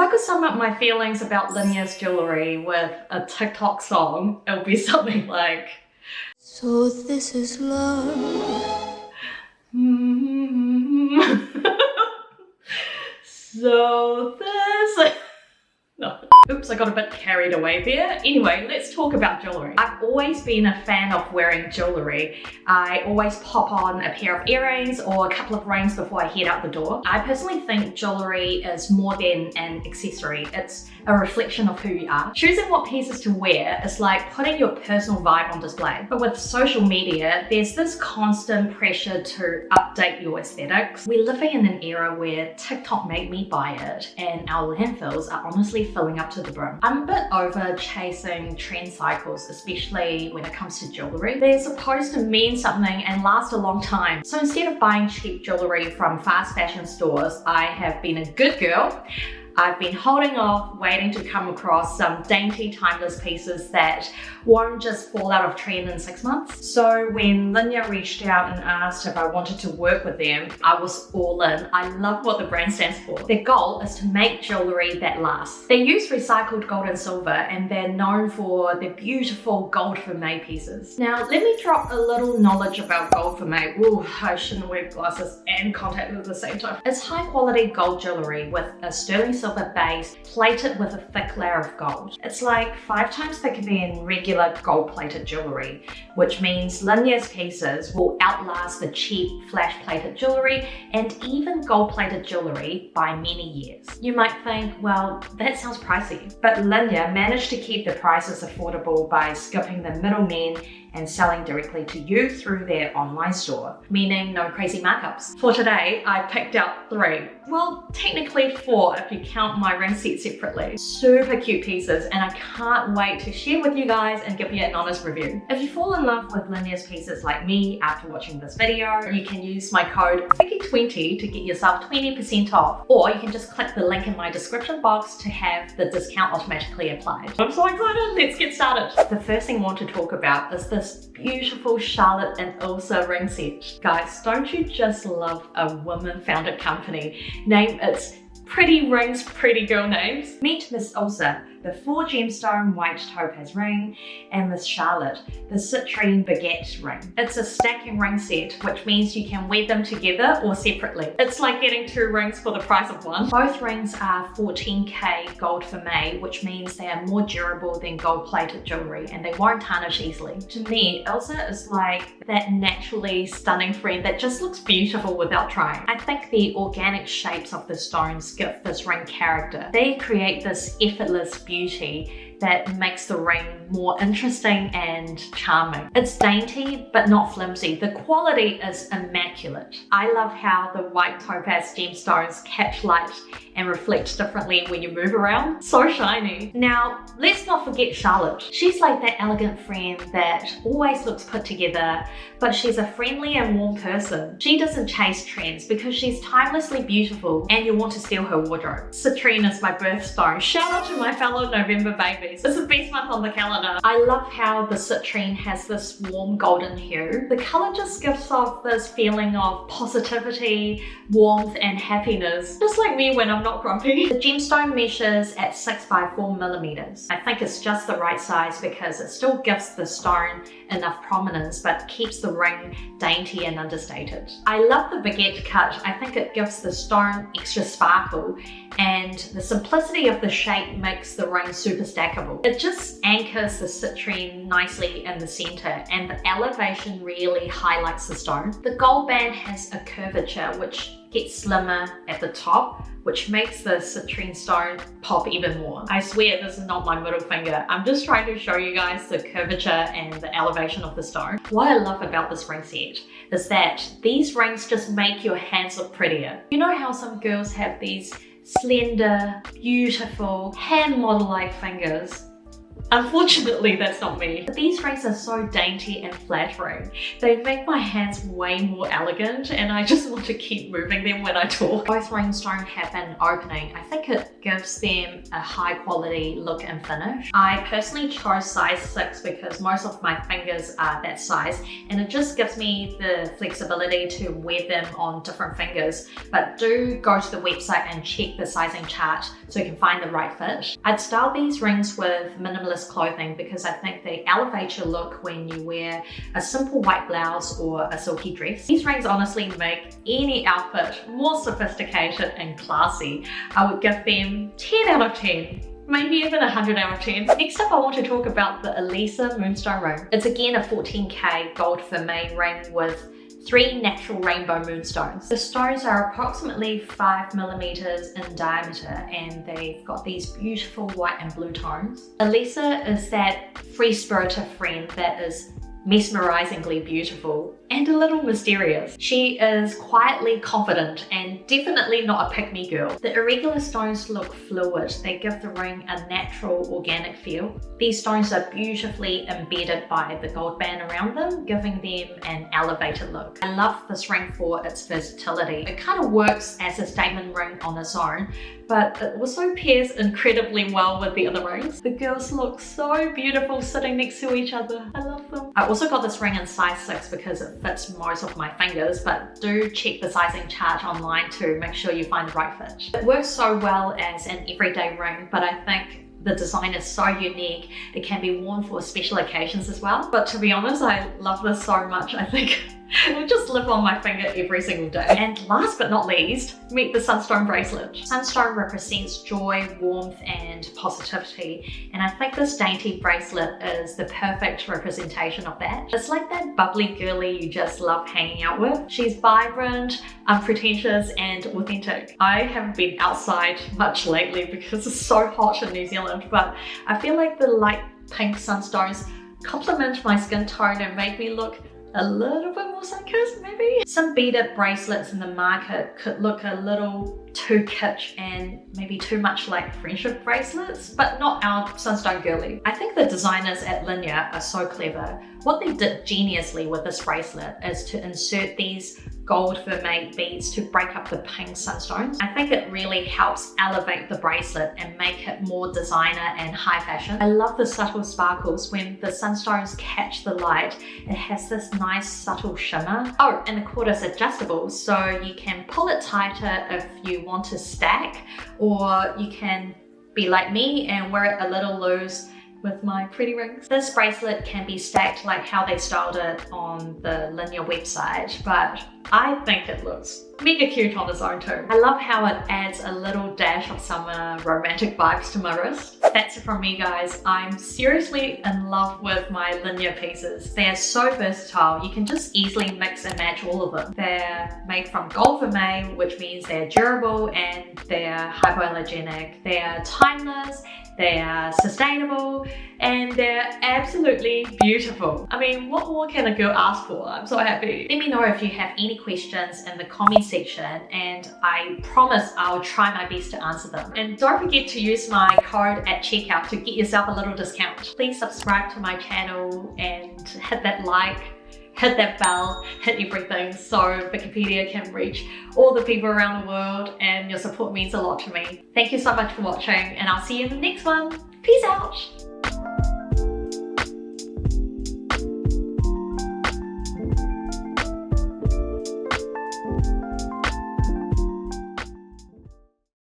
I could sum up my feelings about Linjer's jewellery with a TikTok song, it would be something like, so this is love. So this... No. Oops, I got a bit carried away there. Anyway, let's talk about jewellery. I've always been a fan of wearing jewellery. I always pop on a pair of earrings or a couple of rings before I head out the door. I personally think jewellery is more than an accessory. It's a reflection of who you are. Choosing what pieces to wear is like putting your personal vibe on display. But with social media, there's this constant pressure to update your aesthetics. We're living in an era where TikTok made me buy it, and our landfills are honestly filling up to the brim. I'm a bit over chasing trend cycles, especially when it comes to jewellery. They're supposed to mean something and last a long time. So instead of buying cheap jewellery from fast fashion stores, I have been a good girl. I've been holding off, waiting to come across some dainty, timeless pieces that won't just fall out of trend in 6 months. So when Linjer reached out and asked if I wanted to work with them, I was all in. I love what the brand stands for. Their goal is to make jewellery that lasts. They use recycled gold and silver, and they're known for their beautiful gold Vermeil pieces. Now, let me drop a little knowledge about gold Vermeil. Ooh, I shouldn't wear glasses and contacts at the same time. It's high quality gold jewellery with a sterling silver base plated with a thick layer of gold. It's like 5 times thicker than regular gold plated jewellery, which means Linjer's pieces will outlast the cheap flash plated jewellery and even gold plated jewellery by many years. You might think, well, that sounds pricey, but Linjer managed to keep the prices affordable by skipping the middlemen and selling directly to you through their online store, meaning no crazy markups. For today, I picked out 3. Well, technically 4 if you count my ring set separately. Super cute pieces, and I can't wait to share with you guys and give you an honest review. If you fall in love with Linjer's pieces like me after watching this video, you can use my code Vikki20 to get yourself 20% off, or you can just click the link in my description box to have the discount automatically applied. I'm so excited, let's get started. The first thing I want to talk about is this beautiful Charlotte and Ilse ring set. Guys, don't you just love a woman-founded company? Name its pretty rings, pretty girl names. Meet Miss Ilse, the 4 gemstone white topaz ring, and Miss Charlotte, the citrine baguette ring. It's a stacking ring set, which means you can wear them together or separately. It's like getting 2 rings for the price of 1. Both rings are 14K gold Vermeil, which means they are more durable than gold-plated jewellery and they won't tarnish easily. To me, Ilse is like that naturally stunning friend that just looks beautiful without trying. I think the organic shapes of the stones give this ring character. They create this effortless beauty that makes the ring more interesting and charming. It's dainty but not flimsy. The quality is immaculate. I love how the white topaz gemstones catch light and reflect differently when you move around. So shiny. Now, let's not forget Charlotte. She's like that elegant friend that always looks put together, but she's a friendly and warm person. She doesn't chase trends because she's timelessly beautiful and you want to steal her wardrobe. Citrine is my birthstone. Shout out to my fellow November babies. It's the best month on the calendar. I love how the citrine has this warm golden hue. The color just gives off this feeling of positivity, warmth, and happiness. Just like me when I'm not grumpy. The gemstone measures at 6 by 4 millimeters. I think it's just the right size because it still gives the stone enough prominence but keeps the ring dainty and understated. I love the baguette cut. I think it gives the stone extra sparkle, and the simplicity of the shape makes the ring super stackable. It just anchors the citrine nicely in the center, and the elevation really highlights the stone. The gold band has a curvature which gets slimmer at the top, which makes the citrine stone pop even more. I swear this is not my middle finger. I'm just trying to show you guys the curvature and the elevation of the stone. What I love about this ring set is that these rings just make your hands look prettier. You know how some girls have these slender, beautiful, hand model-like fingers? Unfortunately, that's not me. But these rings are so dainty and flattering. They make my hands way more elegant and I just want to keep moving them when I talk. Both rings don't have an opening. I think it gives them a high quality look and finish. I personally chose size 6 because most of my fingers are that size and it just gives me the flexibility to wear them on different fingers. But do go to the website and check the sizing chart so you can find the right fit. I'd style these rings with minimalist clothing because I think they elevate your look when you wear a simple white blouse or a silky dress. These rings honestly make any outfit more sophisticated and classy. I would give them 10 out of 10. Maybe even 100 out of 10. Next up, I want to talk about the Elisa Moonstone ring. It's again a 14K gold vermeil ring with 3 natural rainbow moonstones. The stones are approximately 5mm in diameter and they've got these beautiful white and blue tones. Elisa is that free-spirited friend that is mesmerizingly beautiful and a little mysterious. She is quietly confident and definitely not a pick-me girl. The irregular stones look fluid. They give the ring a natural, organic feel. These stones are beautifully embedded by the gold band around them, giving them an elevated look. I love this ring for its versatility. It kind of works as a statement ring on its own, but it also pairs incredibly well with the other rings. The girls look so beautiful sitting next to each other. I love them. I also got this ring in size 6 because it fits most of my fingers, but do check the sizing chart online to make sure you find the right fit. It works so well as an everyday ring, but I think the design is so unique, it can be worn for special occasions as well. But to be honest, I love this so much. I think it would just live on my finger every single day. And last but not least, meet the Sunstone Bracelet. Sunstone represents joy, warmth, and positivity. And I think this dainty bracelet is the perfect representation of that. It's like that bubbly girly you just love hanging out with. She's vibrant, unpretentious, and authentic. I haven't been outside much lately because it's so hot in New Zealand, but I feel like the light pink sunstones complement my skin tone and make me look a little bit more sun-kissed, maybe? Some beaded bracelets in the market could look a little too kitsch and maybe too much like friendship bracelets, but not our Sunstone girly. I think the designers at Linjer are so clever. What they did geniusly with this bracelet is to insert these gold vermeil beads to break up the pink sunstones. I think it really helps elevate the bracelet and make it more designer and high fashion. I love the subtle sparkles when the sunstones catch the light. It has this nice subtle shimmer. Oh, and the cord is adjustable, so you can pull it tighter if you want to stack, or you can be like me and wear it a little loose with my pretty rings. This bracelet can be stacked like how they styled it on the Linjer website, but I think it looks mega cute on its own too. I love how it adds a little dash of summer romantic vibes to my wrist. That's it from me, guys. I'm seriously in love with my Linjer pieces. They are so versatile. You can just easily mix and match all of them. They're made from gold vermeil, which means they're durable and they're hypoallergenic. They're timeless, they are sustainable, and they're absolutely beautiful. I mean, what more can a girl ask for? I'm so happy. Let me know if you have any questions in the comment section, and I promise I'll try my best to answer them. And don't forget to use my code at checkout to get yourself a little discount. Please subscribe to my channel and hit that like, hit that bell, hit everything so Wikipedia can reach all the people around the world, and your support means a lot to me. Thank you so much for watching, and I'll see you in the next one. Peace out!